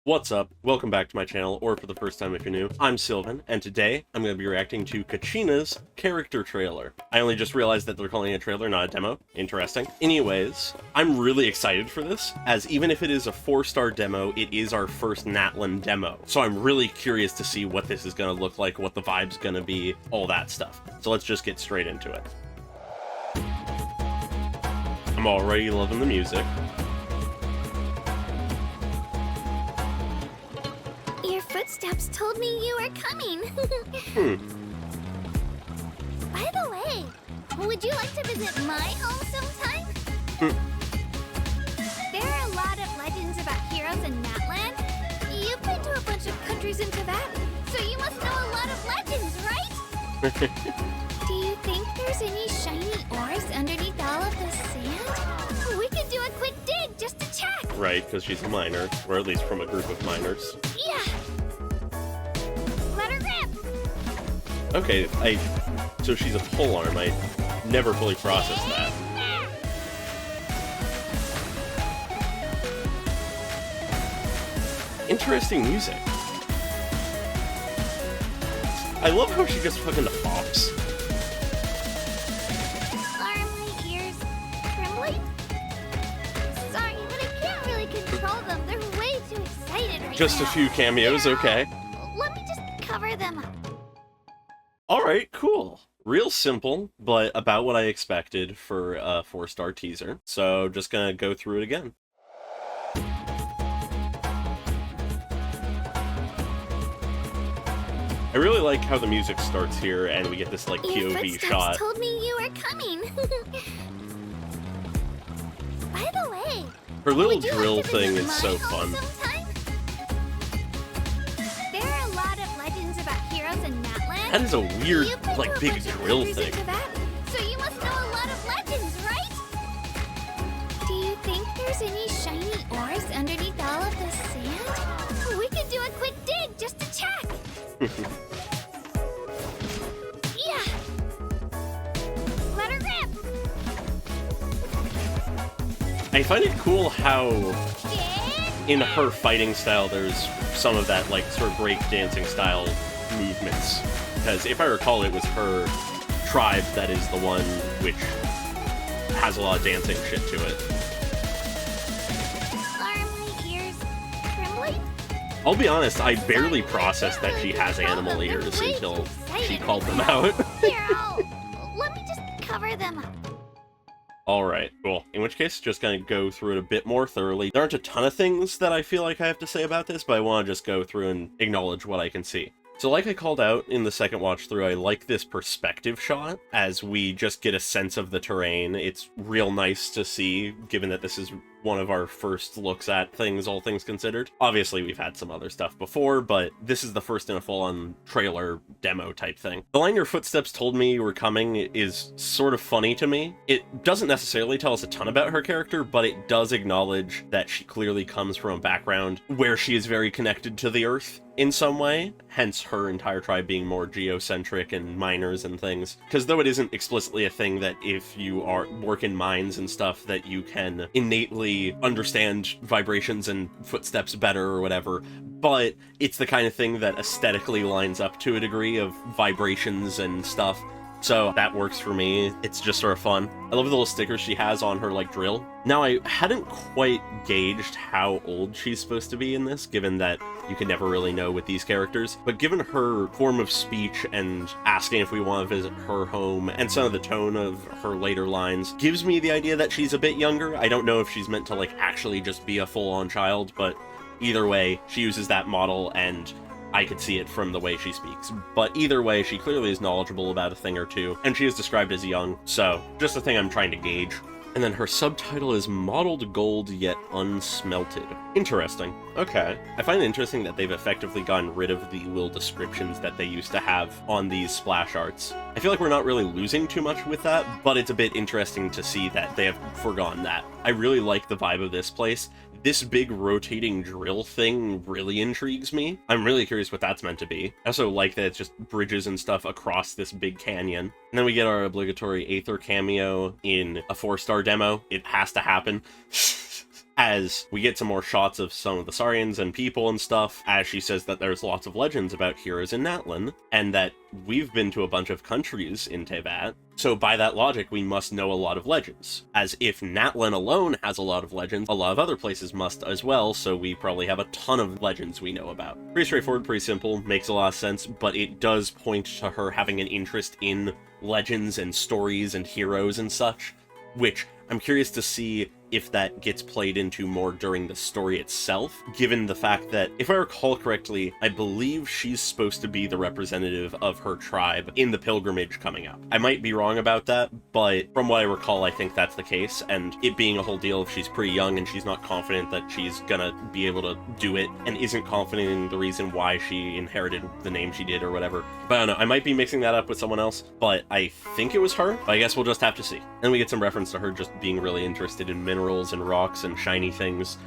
What's up? Welcome back to my channel, or for the first time if you're new, I'm Sylvan, and today I'm going to be reacting to Kachina's character trailer. I only just realized that they're calling it a trailer, not a demo. Interesting. Anyways, I'm really excited for this, as even if it is a 4-star demo, it is our first Natlan demo. So I'm really curious to see what this is going to look like, what the vibe's going to be, all that stuff. So let's just get straight into it. I'm already loving the music. Your footsteps told me you were coming. By the way, would you like to visit my home sometime? There are a lot of legends about heroes in Natlan. You've been to a bunch of countries in Tibet, so you must know a lot of legends, right? Do you think there's any shiny ores underneath all of the sand? We could do a quick dig just to check. Right, because she's a miner, or at least from a group of miners. Yeah. Let her rip. Okay, so she's a polearm. I never fully processed that. Interesting music. I love how she just fucking hops. Are my ears trembling? Sorry, but I can't really control them. They're way too excited right Just now. a few cameos, Yeah. okay. Let me just cover them up. Alright, cool. Real simple, but about what I expected for a 4-star teaser. So just gonna go through it again. I really like how the music starts here and we get this like Your POV footsteps shot. told me you were coming. By the way, Her little would you drill like to thing visit is my so home fun. sometime? There are a lot of legends about heroes in Natlan. That is a weird, You've been to like, a big bunch of drill countries in thing. Tibet, so you must know a lot of legends, right? Do you think there's any shiny ores underneath all of the sand? We could do a quick dig just to check. Yeah. Let her rip. I find it cool how Dig. in her fighting style there's some of that like sort of break dancing style movements. Because if I recall, it was her tribe that is the one which has a lot of dancing shit to it. Are my ears trembling? I'll be honest, I barely processed that she has animal ears until she called them out. Here, let me just cover them up. Alright, cool. In which case, just gonna go through it a bit more thoroughly. There aren't a ton of things that I feel like I have to say about this, but I want to just go through and acknowledge what I can see. So like I called out in the second watch through, I like this perspective shot as we just get a sense of the terrain. It's real nice to see, given that this is one of our first looks at things, all things considered. Obviously, we've had some other stuff before, but this is the first in a full-on trailer demo type thing. The line "your footsteps told me you were coming" is sort of funny to me. It doesn't necessarily tell us a ton about her character, but it does acknowledge that she clearly comes from a background where she is very connected to the earth in some way, hence her entire tribe being more geocentric and miners and things. Because though it isn't explicitly a thing that if you work in mines and stuff that you can innately understand vibrations and footsteps better or whatever, but it's the kind of thing that aesthetically lines up to a degree of vibrations and stuff. So that works for me. It's just sort of fun. I love the little stickers she has on her, like, drill. Now, I hadn't quite gauged how old she's supposed to be in this, given that you can never really know with these characters. But given her form of speech and asking if we want to visit her home, and some of the tone of her later lines, gives me the idea that she's a bit younger. I don't know if she's meant to, like, actually just be a full-on child, but either way, she uses that model, and I could see it from the way she speaks. But either way, she clearly is knowledgeable about a thing or two, and she is described as young, so just a thing I'm trying to gauge. And then her subtitle is Mottled Gold Yet Unsmelted. Interesting. Okay. I find it interesting that they've effectively gotten rid of the little descriptions that they used to have on these splash arts. I feel like we're not really losing too much with that, but it's a bit interesting to see that they have forgone that. I really like the vibe of this place. This big rotating drill thing really intrigues me. I'm really curious what that's meant to be. I also like that it's just bridges and stuff across this big canyon. And then we get our obligatory Aether cameo in a 4-star demo. It has to happen. as we get some more shots of some of the Saurians and people and stuff, as she says that there's lots of legends about heroes in Natlan, and that we've been to a bunch of countries in Teyvat, so by that logic, we must know a lot of legends. As if Natlan alone has a lot of legends, a lot of other places must as well, so we probably have a ton of legends we know about. Pretty straightforward, pretty simple, makes a lot of sense, but it does point to her having an interest in legends and stories and heroes and such, which I'm curious to see if that gets played into more during the story itself, given the fact that, if I recall correctly, I believe she's supposed to be the representative of her tribe in the pilgrimage coming up. I might be wrong about that, but from what I recall, I think that's the case, and it being a whole deal if she's pretty young and she's not confident that she's gonna be able to do it, and isn't confident in the reason why she inherited the name she did or whatever. But I don't know, I might be mixing that up with someone else, but I think it was her, but I guess we'll just have to see. And we get some reference to her just being really interested in minerals and rocks and shiny things,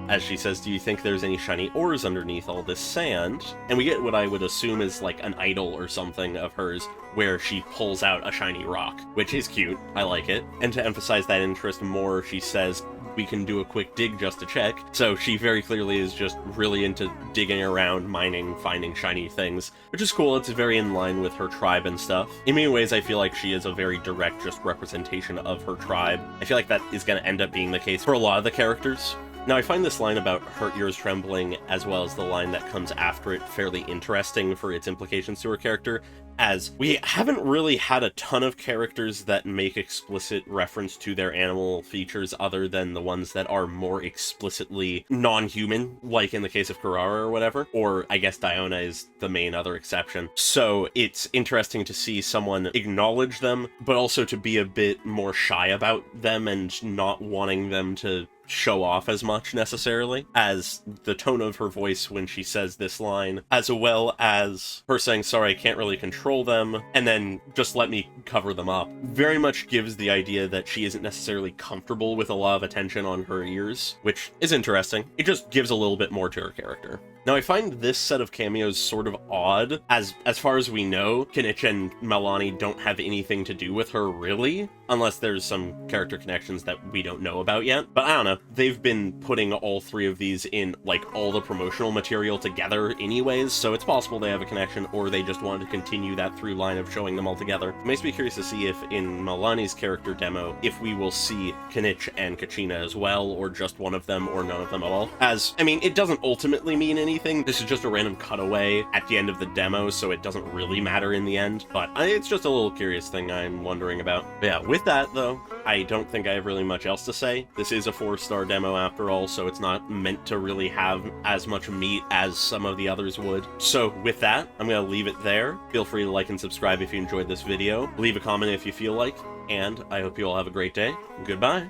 as she says, do you think there's any shiny ores underneath all this sand? And we get what I would assume is like an idol or something of hers, where she pulls out a shiny rock, which is cute, I like it. And to emphasize that interest more, she says, we can do a quick dig just to check. So she very clearly is just really into digging around, mining, finding shiny things, which is cool. It's very in line with her tribe and stuff. In many ways, I feel like she is a very direct just representation of her tribe. I feel like that is going to end up being the case for a lot of the characters. Now, I find this line about her ears trembling, as well as the line that comes after it, fairly interesting for its implications to her character, as we haven't really had a ton of characters that make explicit reference to their animal features other than the ones that are more explicitly non-human, like in the case of Kurara or whatever, or I guess Diona is the main other exception. So it's interesting to see someone acknowledge them, but also to be a bit more shy about them and not wanting them to show off as much necessarily, as the tone of her voice when she says this line, as well as her saying, sorry, I can't really control them, and then just let me cover them up, very much gives the idea that she isn't necessarily comfortable with a lot of attention on her ears, which is interesting. It just gives a little bit more to her character. Now, I find this set of cameos sort of odd, as far as we know, Kachina and Malani don't have anything to do with her, really, unless there's some character connections that we don't know about yet. But I don't know, they've been putting all three of these in, like, all the promotional material together anyways, so it's possible they have a connection, or they just wanted to continue that through line of showing them all together. It makes me curious to see if, in Malani's character demo, if we will see Kachina and Kachina as well, or just one of them, or none of them at all. As, I mean, it doesn't ultimately mean anything. This is just a random cutaway at the end of the demo, so it doesn't really matter in the end, but it's just a little curious thing I'm wondering about. But yeah, with that, though, I don't think I have really much else to say. This is a 4-star demo after all, so it's not meant to really have as much meat as some of the others would. So with that, I'm going to leave it there. Feel free to like and subscribe if you enjoyed this video. Leave a comment if you feel like, and I hope you all have a great day. Goodbye!